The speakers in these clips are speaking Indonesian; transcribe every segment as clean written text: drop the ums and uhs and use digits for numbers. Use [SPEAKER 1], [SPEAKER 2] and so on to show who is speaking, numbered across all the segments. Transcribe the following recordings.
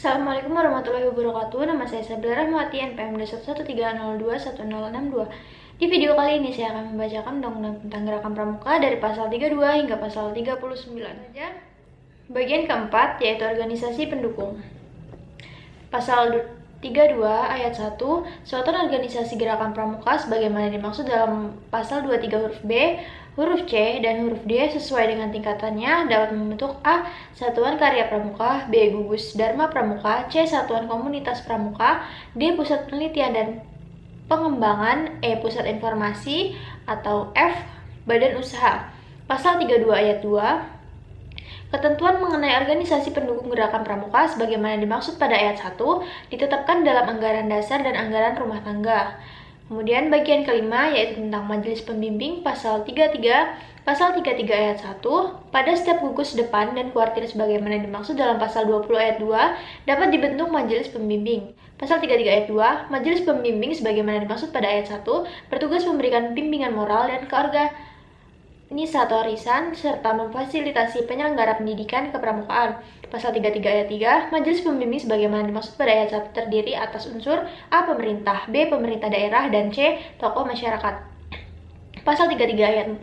[SPEAKER 1] Assalamualaikum warahmatullahi wabarakatuh. Nama saya Sabila Rahmawati, NPM 113021062. Di video kali ini saya akan membacakan undang-undang tentang gerakan pramuka dari pasal 32 hingga pasal 39. Bagian keempat yaitu organisasi pendukung. Pasal 32 ayat 1, suatu organisasi gerakan pramuka sebagaimana dimaksud dalam pasal 23 huruf B, huruf C, dan huruf D sesuai dengan tingkatannya dapat membentuk A. Satuan Karya Pramuka, B. Gugus Dharma Pramuka, C. Satuan Komunitas Pramuka, D. Pusat Penelitian dan Pengembangan, E. Pusat Informasi, atau F. Badan Usaha. Pasal 32 ayat 2, ketentuan mengenai organisasi pendukung gerakan pramuka sebagaimana dimaksud pada ayat 1 ditetapkan dalam anggaran dasar dan anggaran rumah tangga. Kemudian bagian kelima yaitu tentang majelis pembimbing pasal 33 ayat 1, pada setiap gugus depan dan kuartir sebagaimana dimaksud dalam pasal 20 ayat 2 dapat dibentuk majelis pembimbing. Pasal 33 ayat 2, majelis pembimbing sebagaimana dimaksud pada ayat 1 bertugas memberikan bimbingan moral dan keorganisatorisan serta memfasilitasi penyelenggara pendidikan kepramukaan. Pasal 33 ayat 3, majelis pembimbing sebagaimana dimaksud pada ayat 1 terdiri atas unsur A. Pemerintah, B. Pemerintah daerah, dan C. Tokoh masyarakat. Pasal 33 ayat 4,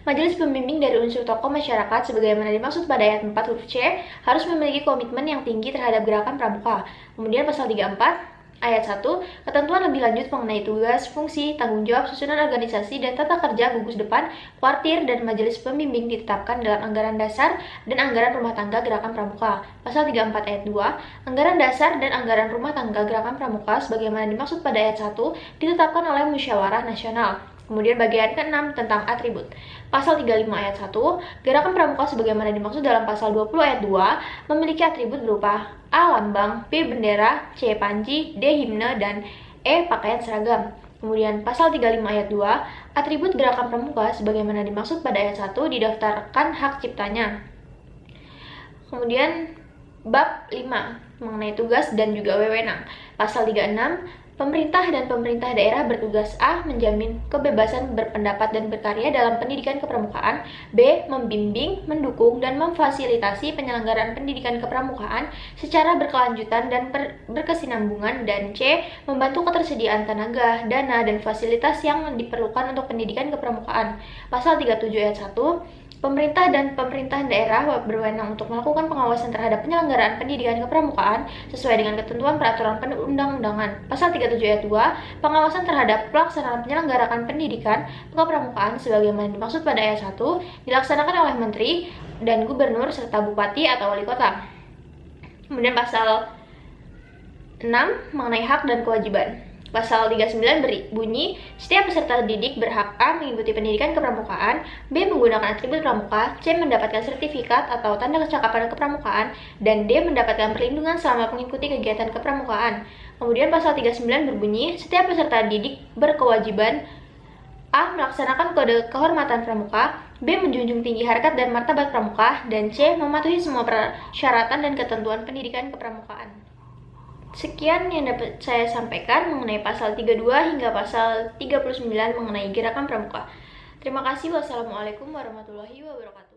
[SPEAKER 1] majelis pembimbing dari unsur tokoh masyarakat sebagaimana dimaksud pada ayat 4 huruf C harus memiliki komitmen yang tinggi terhadap gerakan pramuka. Kemudian pasal 34 ayat 1, ketentuan lebih lanjut mengenai tugas, fungsi, tanggung jawab, susunan organisasi, dan tata kerja gugus depan, kuartir, dan majelis pembimbing ditetapkan dalam anggaran dasar dan anggaran rumah tangga gerakan pramuka. Pasal 34 ayat 2, anggaran dasar dan anggaran rumah tangga gerakan pramuka sebagaimana dimaksud pada ayat 1 ditetapkan oleh musyawarah nasional. Kemudian bagian ke-6 tentang atribut. Pasal 35 ayat 1, gerakan pramuka sebagaimana dimaksud dalam pasal 20 ayat 2 memiliki atribut berupa A. Lambang, B. Bendera, C. Panji, D. Himne, dan E. Pakaian seragam. Kemudian pasal 35 ayat 2, atribut gerakan pramuka sebagaimana dimaksud pada ayat 1 didaftarkan hak ciptanya. Kemudian bab 5 mengenai tugas dan juga wewenang. Pasal 36, pemerintah dan pemerintah daerah bertugas A. menjamin kebebasan berpendapat dan berkarya dalam pendidikan kepramukaan, B. membimbing, mendukung, dan memfasilitasi penyelenggaraan pendidikan kepramukaan secara berkelanjutan dan berkesinambungan, dan C. membantu ketersediaan tenaga, dana, dan fasilitas yang diperlukan untuk pendidikan kepramukaan. Pasal 37 ayat 1, pemerintah dan pemerintah daerah berwenang untuk melakukan pengawasan terhadap penyelenggaraan pendidikan kepramukaan sesuai dengan ketentuan peraturan perundang-undangan. Pasal 37 ayat 2, pengawasan terhadap pelaksanaan penyelenggarakan pendidikan kepramukaan sebagaimana dimaksud pada ayat 1 dilaksanakan oleh menteri dan gubernur serta bupati atau wali kota. Kemudian pasal 6 mengenai hak dan kewajiban. Pasal 39 berbunyi, setiap peserta didik berhak A. mengikuti pendidikan kepramukaan, B. menggunakan atribut pramuka, C. mendapatkan sertifikat atau tanda kecakapan kepramukaan, dan D. mendapatkan perlindungan selama mengikuti kegiatan kepramukaan. Kemudian pasal 39 berbunyi, setiap peserta didik berkewajiban A. melaksanakan kode kehormatan pramuka, B. menjunjung tinggi harkat dan martabat pramuka, dan C. mematuhi semua persyaratan dan ketentuan pendidikan kepramukaan. Sekian yang dapat saya sampaikan mengenai pasal 32 hingga pasal 39 mengenai gerakan pramuka. Terima kasih. Wassalamualaikum warahmatullahi wabarakatuh.